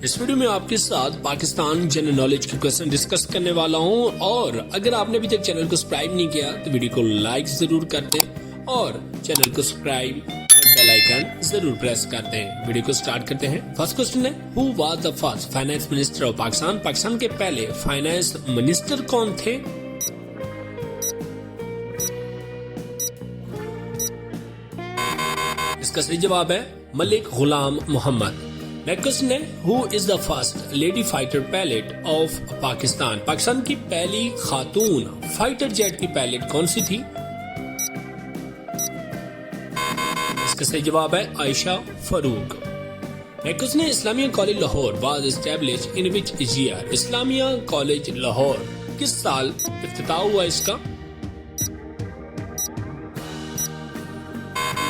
اس video میں آپ کے ساتھ پاکستان جنرل نالج کی کوئسچن ڈسکس کرنے والا ہوں، اور اگر آپ نے ابھی تک چینل کو سبسکرائب نہیں کیا تو ویڈیو کو لائک ضرور کر دیں اور چینل کو سبسکرائب اور بیل آئیکن ضرور پریس کر دیں۔ ویڈیو کو سٹارٹ کرتے ہیں۔ فرسٹ کوئسچن ہے، ہو was the first finance minister of Pakistan? Pakistan کے پہلے فائنانس منسٹر کون تھے؟ اس کا صحیح جواب ہے ملک غلام محمد۔ نیکسٹ کوئسچن ہے، who is the first lady fighter pilot of Pakistan? Pakistan کی پہلی خاتون فائٹر جیٹ کی پائلٹ کون سی تھی؟ اس کا صحیح جواب ہے عائشہ فاروق۔ نیکسٹ کوئسچن ہے، Islamia college Lahore was established in which year? Islamia college Lahore کس سال افتتاح ہوا اس کا؟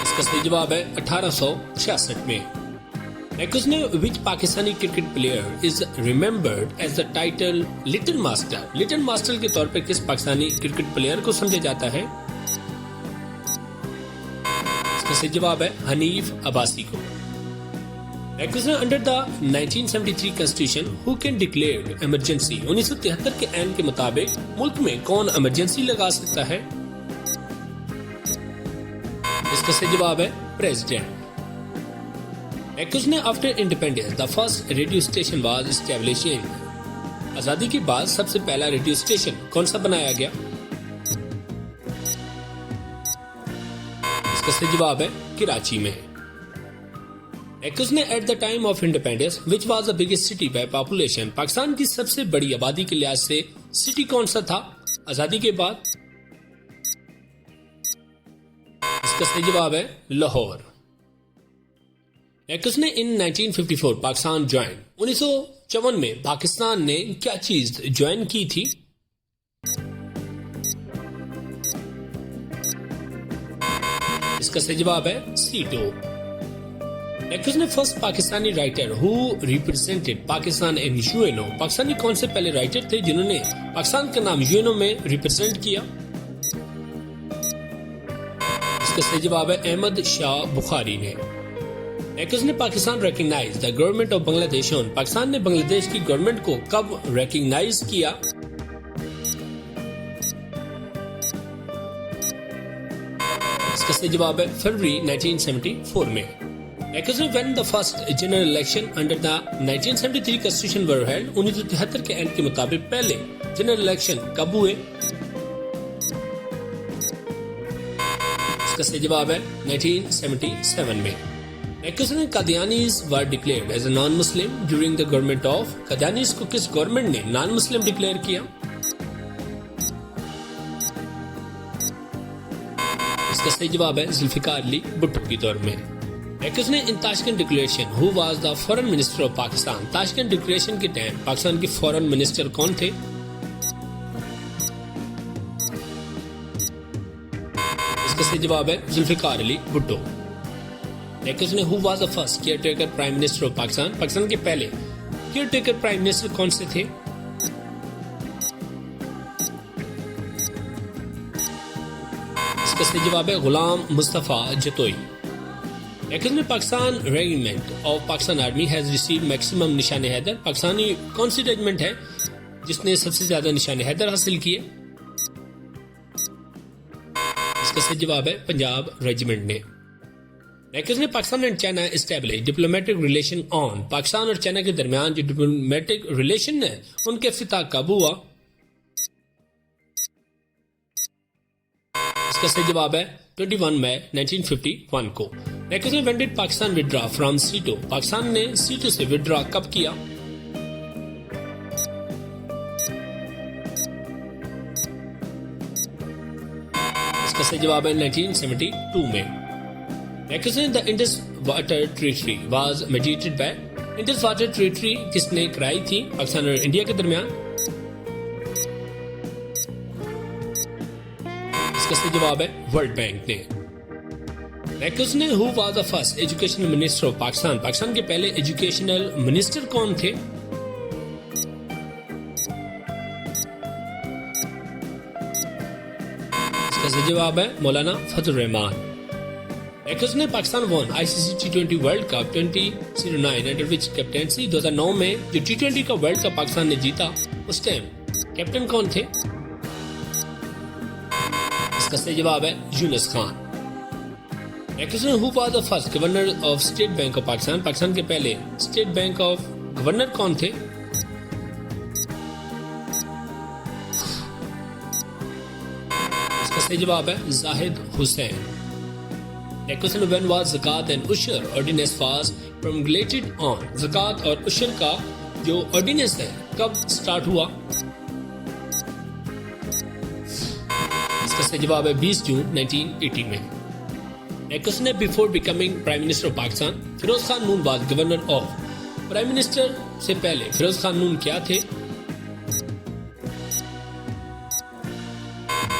اس کا صحیح جواب ہے 1866 میں۔ نیکسٹ نے which Pakistani cricket player is remembered as the title little master? Little master کے طور پر کس پاکستانی کرکٹ پلیئر کو سمجھا جاتا ہے؟ اس کا صحیح جواب ہے حنیف عباسی کو۔ Next under the 1973 constitution who can declare emergency? 1973 کے عین کے مطابق ملک میں کون ایمرجنسی لگا سکتا ہے؟ اس کا صحیح جواب ہے پریزیڈنٹ۔ نیکسٹ نے after independence the first radio station was established? آزادی کے بعد سب سے پہلا ریڈیو اسٹیشن کون سا بنایا گیا؟ اس کا صحیح جواب ہے کراچی میں۔ نیکسٹ نے at the time of independence which was the biggest city by population? Pakistan کی سب سے بڑی آبادی کے لحاظ سے سٹی کون سا تھا آزادی کے بعد؟ اس کا صحیح جواب ہے لاہور۔ نیکسٹ نے ان 1954 پاکستان جوائن؟ 1954 میں پاکستان نے کیا چیز جوائن کی تھی؟ اس کا صحیح جواب ہے سیٹو۔ نیکسٹ نے first Pakistani writer who represented Pakistan in you, Pakistani کون سے پہلے رائٹر تھے جنہوں نے پاکستان کا نام یو میں ریپرزینٹ کیا؟ اس کا صحیح جواب ہے احمد شاہ بخاری نے۔ نیکسٹ نے Pakistan recognise the government of Bangladesh on? Pakistan نے بنگلہ دیش کی گورنمنٹ کو کب ریکگنائز کیا؟ اس کا صحیح جواب ہے فروری 1974 میں۔ نیکسٹ نے when the first general election under the 1973 constitution were held? 1973 کے اینڈ کے مطابق پہلے جنرل الیکشن کب ہوئے؟ اس کا صحیح جواب ہے 1977 میں۔ نیکسٹ نے Qadianis were declared as a non Muslim during the government of? Qadianis کو کس گورنمنٹ نے نان مسلم ڈکلیئر کیا؟ اس کا صحیح جواب ہے ذوالفقار علی بھٹو کے دور میں۔ نیکسٹ نے in Tashkent declaration who was the foreign minister of Pakistan? Tashkent declaration کے ٹائم پاکستان کے فورن منسٹر کون تھے؟ اس کا صحیح جواب ہے ذوالفقار علی بھٹو۔ نیکسٹ نے ہو was the first year taker prime minister of Pakistan? Pakistan کے پہلے کیئر ٹیکر پرائم منسٹر کون سے تھے؟ اس کا صحیح جواب ہے غلام مصطفیٰ جتوئی۔ نیکسٹ میں Pakistan regiment of Pakistan army has received maximum نشان حیدر؟ پاکستانی کون سی ریجیمنٹ ہے جس نے سب سے زیادہ نشان حیدر حاصل کیے؟ اس کا صحیح جواب ہے پنجاب ریجیمنٹ نے۔ نیکسٹ نے Pakistan and China establish diplomatic relation on? Pakistan اور چائنا کے درمیان جو ڈپلومیٹک ریلیشن ہے ان کے افتتاح کب ہوا؟ اس کا صحیح جواب ہے 21 مئی 1951 کو۔ نیکسٹ نے when did Pakistan withdraw from SEATO? Pakistan نے سیٹو سے وڈرا کب کیا؟ اس کا صحیح جواب ہے 1972 میں۔ نیکسٹ نے the Indus water treaty was mediated by? Indus water treaty کس نے کرائی تھی پاکستان اور انڈیا کے درمیان؟ اس کا صحیح جواب ہے ورلڈ بینک نے۔ نیکسٹ نے ہو was the first educational minister of Pakistan? Pakistan کے پہلے ایجوکیشنل منسٹر کون تھے؟ اس کا صحیح جواب ہے مولانا فضل الرحمان۔ نیکرز نے Pakistan one ICC T20 world cup 2009 under which captaincy 2009 میں جو T20 کا ورلڈ کپ پاکستان نے جیتا اس ٹائم کیپٹن کون تھے؟ اس کا صحیح جواب ہے یونس خان. نیکرز نے ہو was the first governor of state bank of Pakistan. Pakistan کے پہلے اسٹیٹ بینک آف گورنر کون تھے؟ اس کا صحیح جواب ہے زاہد حسین. نیکرز نے when was زکات اینڈ عشر آرڈیننس was promulgated on. زکات اور عشر کا جو آرڈیننس ہے کب سٹارٹ ہوا؟ اس کا صحیح جواب ہے 20 جون 1980 میں. نیکرز نے before becoming prime minister of Pakistan Feroz Khan Noon was governor of. Prime minister سے پہلے فیروز خان نون کیا تھے؟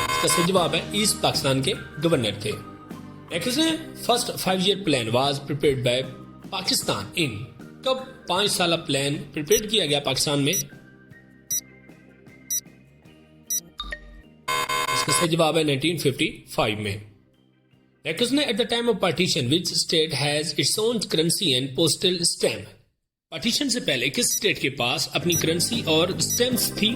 اس کا صحیح جواب ہے ایسٹ پاکستان کے گورنر تھے. نیکرز نے first 5 year plan was prepared by Pakistan in. کب 5 سالہ پلان پریپیئر کیا گیا پاکستان میں؟ اس کا صحیح جواب ہے 1955 میں. نیکرز نے at the time of partition which state has its own currency and postal stamp. Partition سے پہلے کس اسٹیٹ کے پاس اپنی کرنسی اور اسٹیمپس تھی؟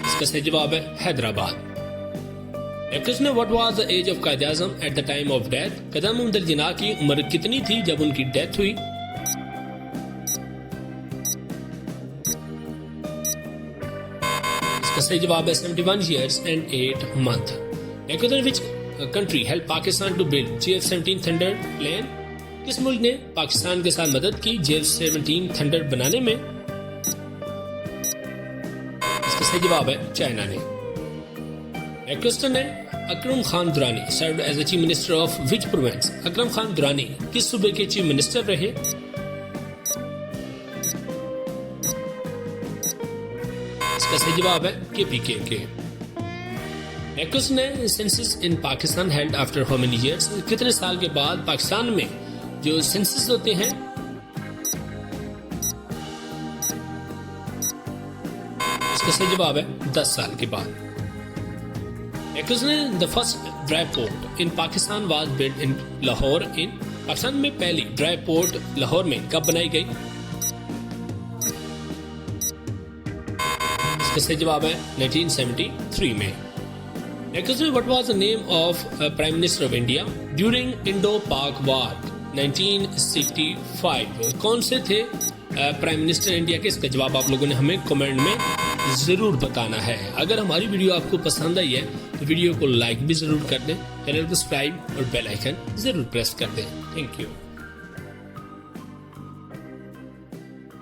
اس کا صحیح جواب ہے حیدرآباد. نیکرز نے what was the age of Quaid Azam at the time of death. Quaid Azam محمد جناح کی عمر کتنی تھی جب ان کی ڈیتھ ہوئی؟ اس کا صحیح جواب ہے 71 years and 8 months. نیکرز نے which country helped Pakistan to build JF-17 Thunder plane. کس ملک نے پاکستان کے ساتھ مدد کی JF-17 تھنڈر بنانے میں؟ اس کا صحیح جواب ہے چائنا نے. نیکرز نے Akram Khan Durrani served as the chief minister of which province. Akram Khan Durrani کس صوبے کے چیف منسٹر رہے؟ اس کا صحیح جواب ہے KPK کے. نیکرز نے census in Pakistan held after how many years. کتنے سال کے بعد پاکستان میں جو سینسس ہوتے ہیں؟ اس کا صحیح جواب ہے 10 سال کے بعد. نیکرز نے the first dry port in Pakistan was built in Lahore in. Pakistan میں پہلی ڈرائی پورٹ لاہور میں کب بنائی گئی؟ اس کا صحیح جواب ہے 1973 میں. نیکرز نے what was the name of Prime Minister of India during Indo-Pak War 1965. کون سے تھے پرائم منسٹر انڈیا کے؟ اس کا جواب آپ لوگوں نے ہمیں کمنٹ میں ضرور بتانا ہے. اگر ہماری ویڈیو آپ کو پسند آئی ہے تو ویڈیو کو لائک بھی ضرور کر دیں, چینل کو سبسکرائب اور بیل آئیکن ضرور پریس کر دیں. Thank you.